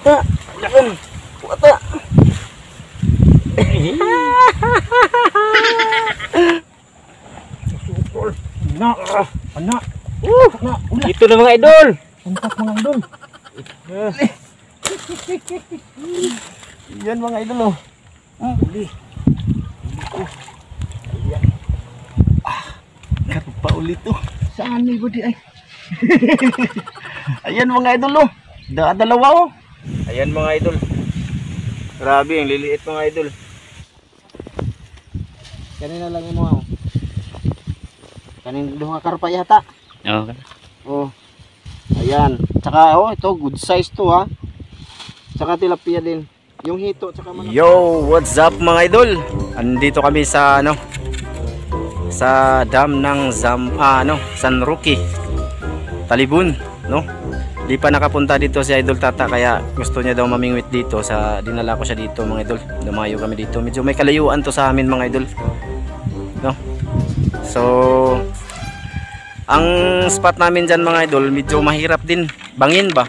Ta. Yan. Wata. Anak. Anak. Anak. Ito na mga idol. Antak mga idol. Yan mga idol oh. Uli. Ayan. Karpa ulit to. Saan may budi ay? Ayan mga idol oh. Dalawa oh. Ayan mga idol. Grabe, ang liliit mga idol. Kanina lang mo oh. Kanina doon nga karpa yata. Okay. Oh. Ayan. Tsaka oh, ito good size to ha. Tsaka tilapia din. Yung hito tsaka manok. Yo, what's up mga idol? Andito kami sa sa dam ng San Roque, Talibon, no? Di pa nakapunta dito si Idol Tata kaya gusto niya daw mamingwit dito sa dinala ko siya dito mga idol. Dumayo kami dito. Medyo may kalayuan to sa amin mga idol. No? So ang spot namin diyan mga idol, medyo mahirap din. Bangin ba?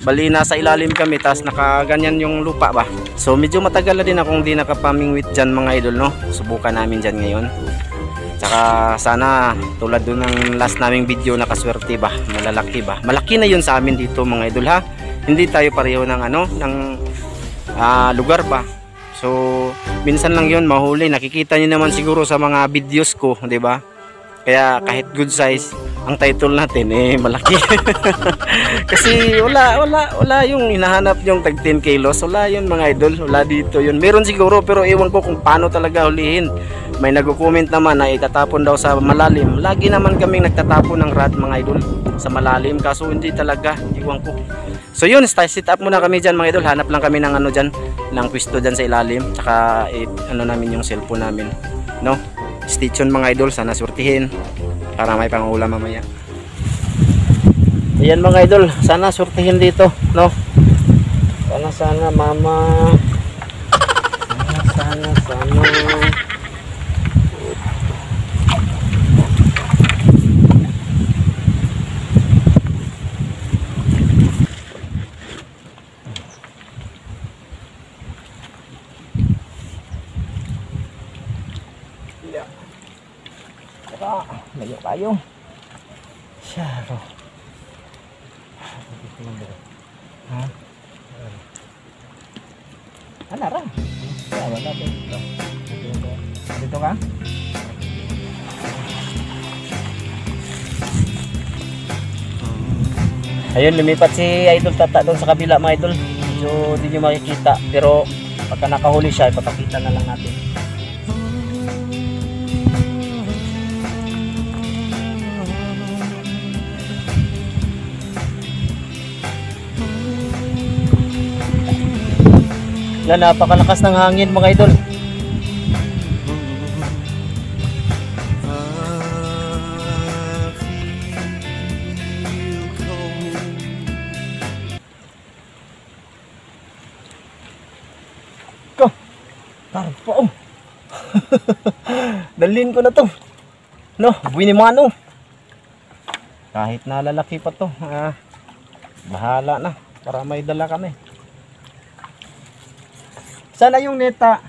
Bali nasa ilalim kami tas nakaganyan yung lupa ba. So medyo matagal na din akong di nakapamingwit diyan mga idol no. Subukan namin diyan ngayon. Tsaka sana tulad dun ng last naming video nakaswerte ba, malalaki ba. Malaki na yun sa amin dito mga idol ha. Hindi tayo pareho ng lugar ba. So minsan lang yun mahuli. Nakikita niyo naman siguro sa mga videos ko, 'di ba? Kaya kahit good size ang title natin malaki. Kasi wala yung hinahanap yung tag 10 kilos. Wala yun mga idol. Wala dito yun. Meron siguro pero ewan ko kung paano talaga hulihin. May nagko-comment naman na itatapon daw sa malalim. Lagi naman kaming nagtatapon ng rod mga idol sa malalim. Kaso hindi talaga. Ewan ko. So yun, sit up muna kami dyan mga idol. Hanap lang kami ng dyan, ng pwesto dyan sa ilalim. Tsaka namin yung cellphone namin. No? Stay tuned mga idol, sana surtihin para may pangulam mamaya. Ayan mga idol, sana surtihin dito, no? Sana mama. Sana. Layo tayo. Syaro. Ha? Ano ra? Wala dito. Dito ka? Ayun, lumipat si Idol Tata doon sa kabila mga idol. Medyo hindi nyo makikita pero pagka nakahuli siya ipapakita na lang natin. Yan, napakalakas ng hangin mga idol. Ko, tarpa oh. Dalhin ko na to. No, buwinimano. Kahit na lalaki pa to, bahala na para may dala kami. Sana yung neta.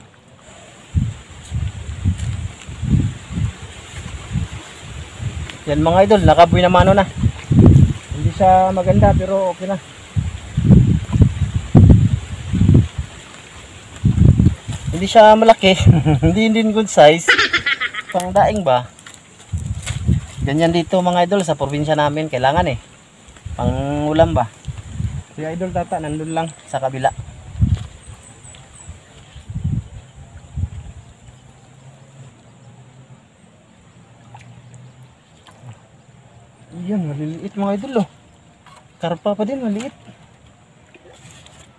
Yan mga idol, nakabuy na mano na. Hindi siya maganda pero okay na. Hindi siya malaki. Hindi din good size. Pang daing ba? Ganyan dito mga idol sa probinsya namin. Kailangan pang ulam ba? Si Idol Tata nandun lang sa kabila. Yan, maliliit mga idol oh. Karpa pa din, maliit.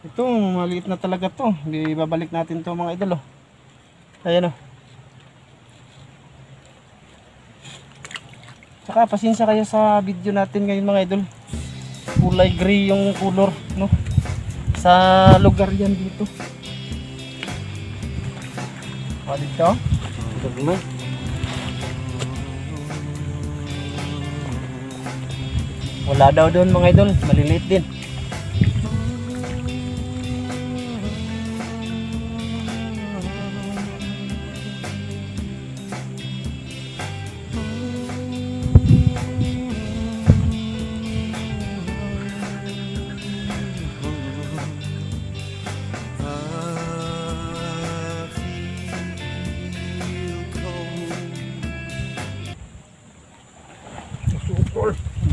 Ito, maliit na talaga to. Ibabalik natin to mga idol oh. Ayan oh. Saka pasensya kayo sa video natin ngayon mga idol. Kulay gray yung color, no? Sa lugar yan dito. O dito. Dito mo. Wala daw doon mga idol, maliliit din.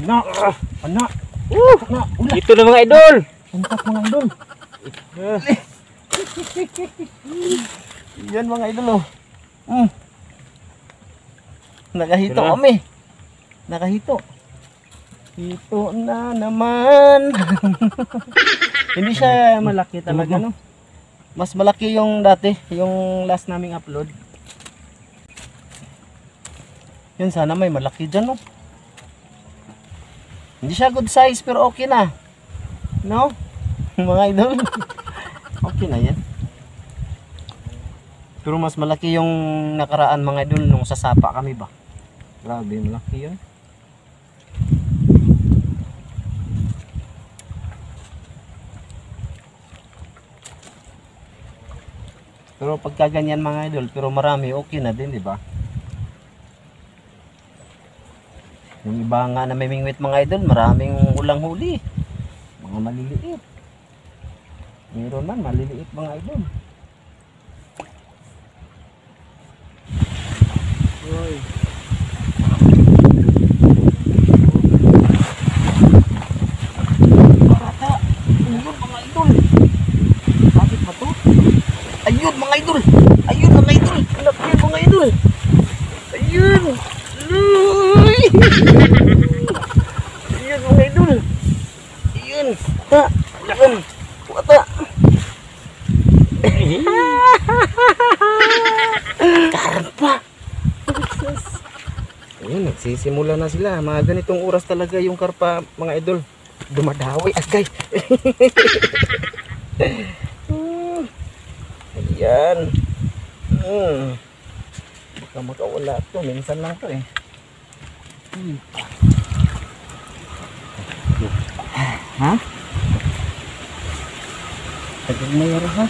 Anak! Anak! Anak! Ito na mga idol. Untak mga idol! Yan mga idol oh. Nakahito Ito na. kami. Nakahito. Hito na naman. Hindi siya malaki talaga no. Mas malaki yung dati, yung last naming upload. Yun sana may malaki dyan no. Hindi siya good size pero okay na. No? Mga idol. Okay na yan. Pero mas malaki yung nakaraan mga idol nung sasapa kami ba. Grabe malaki yun. Pero pagka ganyan mga idol, pero marami okay na din, di ba? Yung iba nga na may mingwit mga idol, maraming ulang huli. Mga maliliit. Meron man maliliit mga idol. Oy. Bata, ayun mga idol. Bakit ba to? Ayun mga idol. Ayun mga idol. Anak yun mga idol. Ayun. Luy. Ayun mga idol. Ayun. Ta. Ayun. Bata. Karpa. Ayun, nagsisimula na sila. Mga ganitong oras talaga yung karpa, mga idol. Dumadawi, agay. Ayan. Baka makawala to. Minsan lang to eh. Ha? Tagad na yara ha?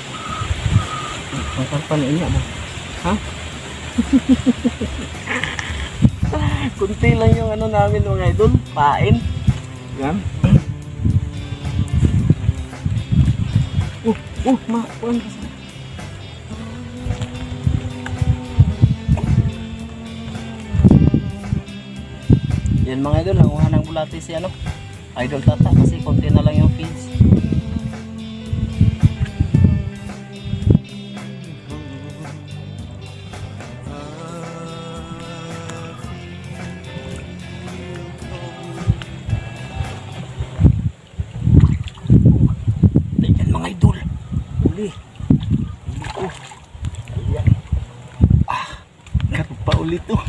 Ang karpa na ina mo. Ha? Kunti lang yung ano namin mga idol. Pain. Yan. Makuan ka sa. Yan mga idol, nanguha ng bulate si ano, Idol Tata kasi konti na lang yung feeds. Ayan mga idol, uli ko. Ayan. Karpa ulit to.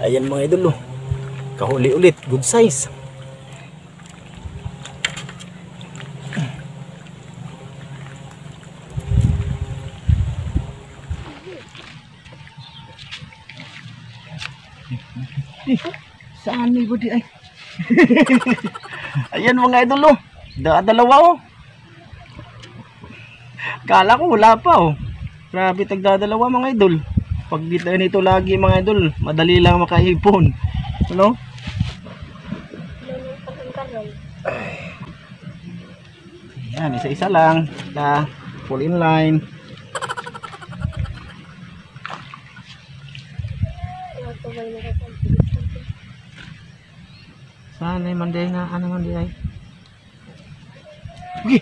Ayan mga idol oh. Kahuli ulit, good size. Saan ni budi ay? Ayan mga idol oh. Dalawa oh. Kala ko wala pa oh. Grabe tagdadalawa mga idol. Pag dito nito lagi mga idol, madali lang makaipon. Ano? Yan, isa-isa lang. Full in line. Sana yung manday na ano manday ay. Okay.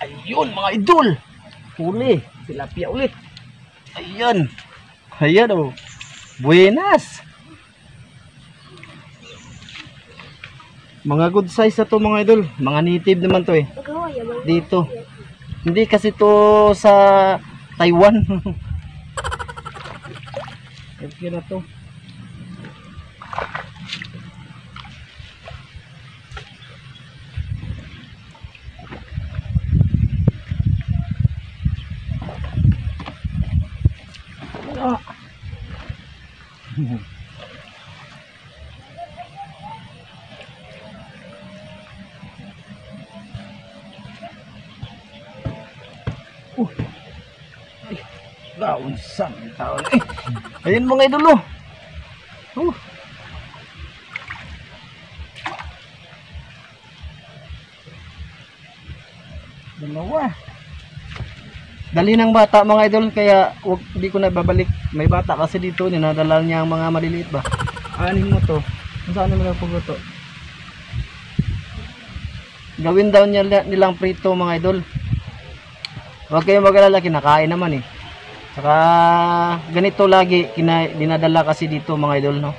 Ayun mga idol. Huli. Tilapia ulit. Ayan. Ayan oh. Buenas. Mga good size na to mga idol. Mga native naman to eh. Dito. Hindi kasi to sa Taiwan. Okay na to. Gaon sang taon eh. Ayun mga idol oh. Dalawa. Dali ng bata mga idol kaya wag, hindi ko na babalik. May bata kasi dito ninadala niya ang mga maliliit ba. Anin mo to. Saan naman nagpuguto? Gawin daw nilang prito mga idol. Huwag kayong mag-alala, kinakain naman eh. Saka ganito lagi dinadala kasi dito mga idol no.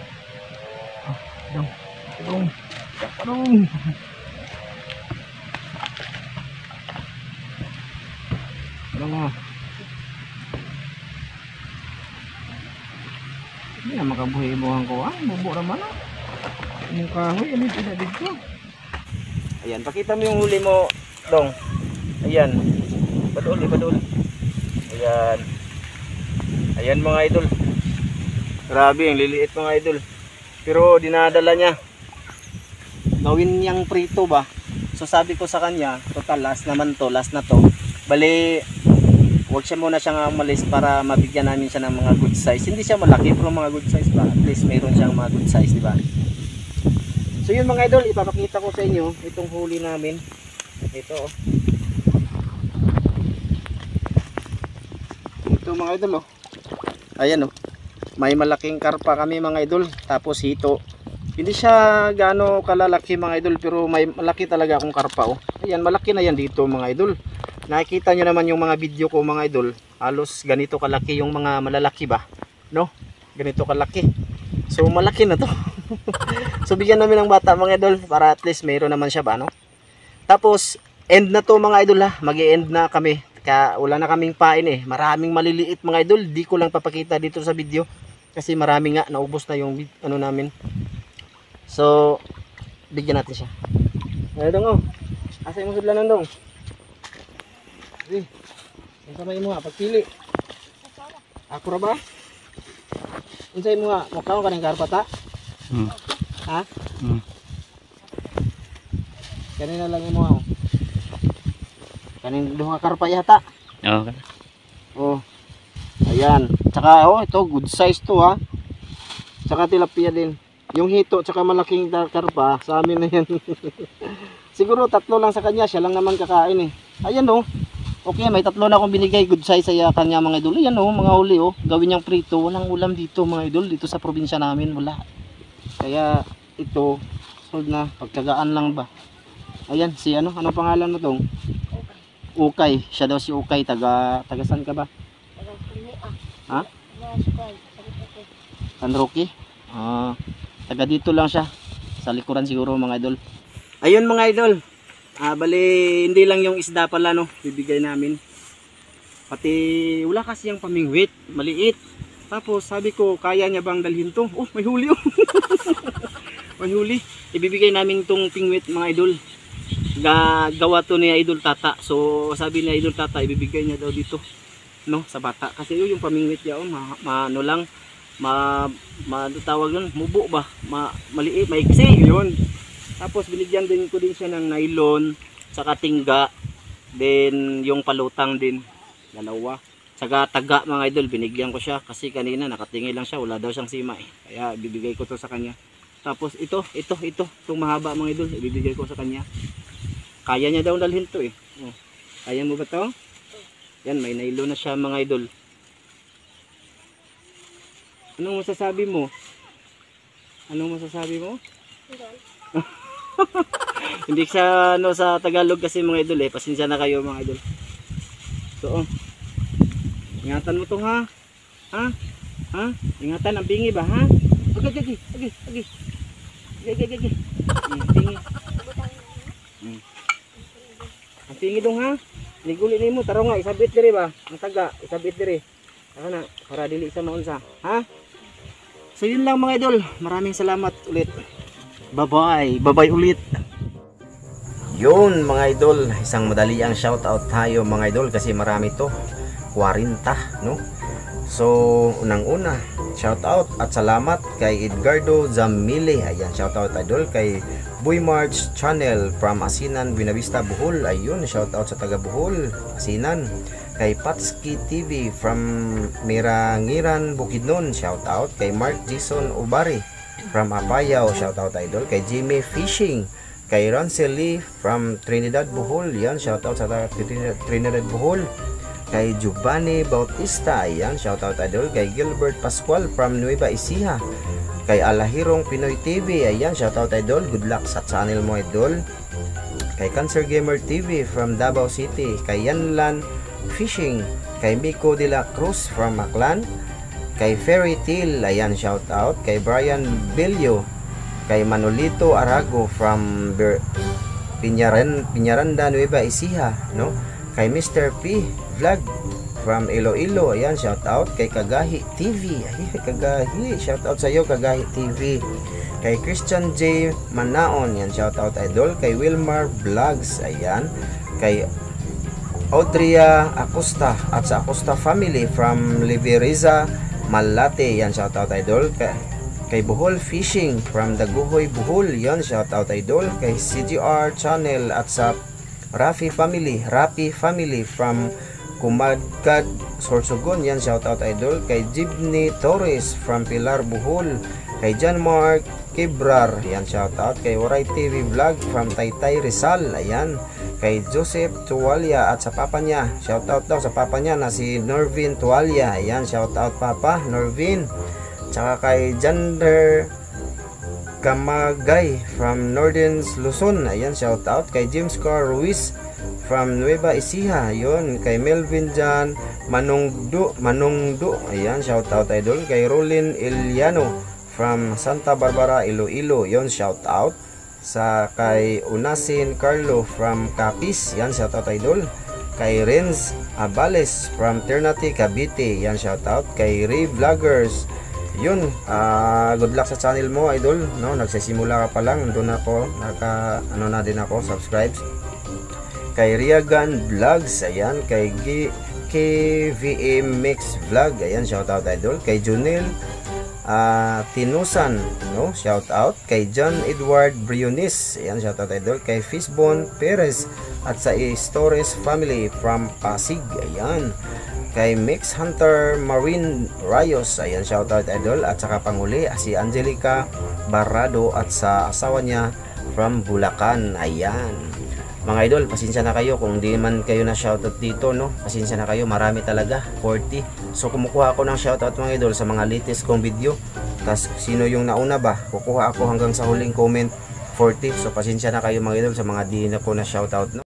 Dong. Hindi na makabuhi-buhan ko bubo naman yung kahoy, alin dito. Ayan, pakita mo yung huli mo, Dong. Ayan. Padul. Ayan. Ayan mga idol. Grabe, ang liliit mga idol. Pero dinadala niya. Gawin niyang prito ba? So sabi ko sa kanya, total last naman to, last na to. Bali, huwag siya muna siyang umalis para mabigyan namin siya ng mga good size. Hindi siya malaki pero mga good size ba? At least mayroon siyang mga good size, di ba? So yun mga idol, ipapakita ko sa inyo itong huli namin. Ito oh. Ito mga idol oh. Ayan oh. May malaking karpa kami mga idol. Tapos hito. Hindi siya gaano kalalaki mga idol pero may malaki talaga akong karpa oh. Ayan, malaki na yan dito mga idol. Nakikita nyo naman yung mga video ko mga idol. Halos ganito kalaki yung mga malalaki ba? No? Ganito kalaki. So malaki na to. So bigyan namin ng bata mga idol para at least mayroon naman siya ba no? Tapos end na to mga idol ha. Mag-e-end na kami. Kaya wala na kaming pain eh. Maraming maliliit mga idol. Di ko lang papakita dito sa video. Kasi marami nga. Naubos na yung ano namin. So bigyan natin siya. Ayan dong oh. Asa yung sudlanan dong? Sige. Ang kamay mo nga. Pagpili. Ako ra ba? Unsay mo nga. Mukha ka ng karpata? Ha? Kanina lang mo ako. Kanina duha karpa yata. Okay. Oh. Ayan. Tsaka oh, ito good size to ha. Tsaka tilapia din. Yung hito tsaka malaking karpa sa amin na yan. Siguro tatlo lang sa kanya, siya lang naman kakain eh. Ayan oh. Okay, may tatlo na akong binigay good size sa kanya mga idol. Ayan oh, mga huli oh. Gawin niyang prito. Walang ulam dito mga idol. Dito sa probinsya namin wala. Kaya ito sold na, pagkagaan lang ba. Ayan si ano pangalan mo tong? Ukay. Siya daw si Ukay, taga saan ka ba? Ha? San Roque? Taga dito lang siya. Sa likuran siguro mga idol. Ayun mga idol. Bali hindi lang yung isda pala no, bibigay namin. Pati wala kasi yung pamingwit, maliit. Tapos sabi ko, kaya niya bang dalhin to? Oh, may huli oh. May huli. Ibibigay namin tong pingwit mga idol. Gawa to ni Idol Tata. So sabi ni Idol Tata, ibibigay niya daw dito no, sa bata. Kasi yung pamingwit niya oh, ano lang, tawag nun, mubo ba? Maliit, maiksi yun. Tapos binigyan din ko din siya ng nylon, saka tingga, then yung palutang din, dalawa. Saka taga mga idol, binigyan ko siya kasi kanina nakatingin lang siya, wala daw siyang sima eh. Kaya bibigay ko to sa kanya. Tapos itong mahaba mga idol, ibibigay ko sa kanya. Kaya niya daw dalhin to eh. Oh. Kaya mo ba to? Yan, may nylon na siya mga idol. Anong masasabi mo? Hindi siya no sa Tagalog kasi mga idol eh. Pasensya na kayo mga idol. So, ingatan mo to ha. Ha? Ingatan ang bingi ba ha? Agi. Bingi. Ang bingi dong ha. Liguli nimo taro nga isabit diri ba? Ang taga isabit diri. Ana para dili sa maunsa, ha? So yun lang mga idol. Maraming salamat ulit. Bye-bye ulit. Yun mga idol, isang madali ang shoutout tayo mga idol kasi marami to. 40, no? So, unang-una, shoutout at salamat kay Edgardo Zamile. Ayan, shoutout idol kay Boy March Channel from Asinan, Buena Vista, Bohol. Ayun, shoutout sa taga Bohol, Asinan. Kay Patski TV from Mirangiran, Bukidnon, shout out. Kay Mark Jason Ubari from Apayao, shout out idol. Kay Jimmy Fishing, kay Rancel Lee from Trinidad Bohol, yan shout out sa Trinidad Bohol. Kay Giovanni Bautista, yan shout out idol. Kay Gilbert Pascual from Nueva Ecija. Kay Alahirong Pinoy TV, ayan shout out idol, good luck sa channel mo idol. Kay Cancer Gamer TV from Davao City. Kay Yanlan Fishing, kay Miko de la Cruz from Maclan. Kay Fairy Tale, ayan shout out. Kay Brian Bello, kay Manolito Arago from Piñaranda, Nueva Ecija, no? Kay Mr. P Vlog from Iloilo, ayan shout out. Kay Kagahi TV, ay Kagahi, shout out sa iyo Kagahi TV. Kay Christian J Manaon, yan shout out idol. Kay Wilmar Vlogs, ayan. Kay Audria Acosta at sa Acosta family from Liberiza, Malate, yan shout out idol. Kay Bohol Fishing from Daguhoy, Bohol, yan shout out idol. Kay CGR Channel at sa Rafi family from Kumadkad, Sorsogon, yan shout out idol. Kay Jibni Torres from Pilar, Bohol. Kay John Mark Kibrar, yan shout out. Kay Waray TV Vlog from Taytay, Rizal, ayan. Kay Joseph Tuwalia at sa papa niya, shout out daw sa papa niya na si Norvin Tuwalia, ayan shout out papa Norvin. Tsaka kay Jander Kamagay from Northern Luzon, ayan shout out. Kay James Carl Ruiz from Nueva Ecija, yun. Kay Melvin Jan Manungdo, ayan shout out idol. Kay Rolin Iliano from Santa Barbara, Iloilo, yun shout out. Sa kay Unasin Carlo from Capiz, yan shout out idol. Kay Renz Abales from Ternate, Cavite, yan shout out. Kay Ray Vloggers, yun, good luck sa channel mo idol, no? Nagsisimula ka pa lang, doon ako na din ako subscribe. Kay Riagan Vlogs, ayan. Kay KVM Mix Vlog, ayan shout out idol. Kay Junel Tinusan, no, shout out. Kay John Edward Briones, ayan shout out idol. Kay Fisbon Perez at sa Stores family from Pasig, ayan. Kay Mix Hunter Marine Rayos, ayan shout out idol. At saka panguli si Angelica Barrado at sa asawa niya from Bulacan, ayan. Mga idol, pasensya na kayo kung di man kayo na shoutout dito, no? Pasensya na kayo, marami talaga, 40. So kumukuha ako ng shoutout mga idol sa mga latest kong video. Tapos sino yung nauna ba? Kukuha ako hanggang sa huling comment, 40. So pasensya na kayo mga idol sa mga di na ko na shoutout, no?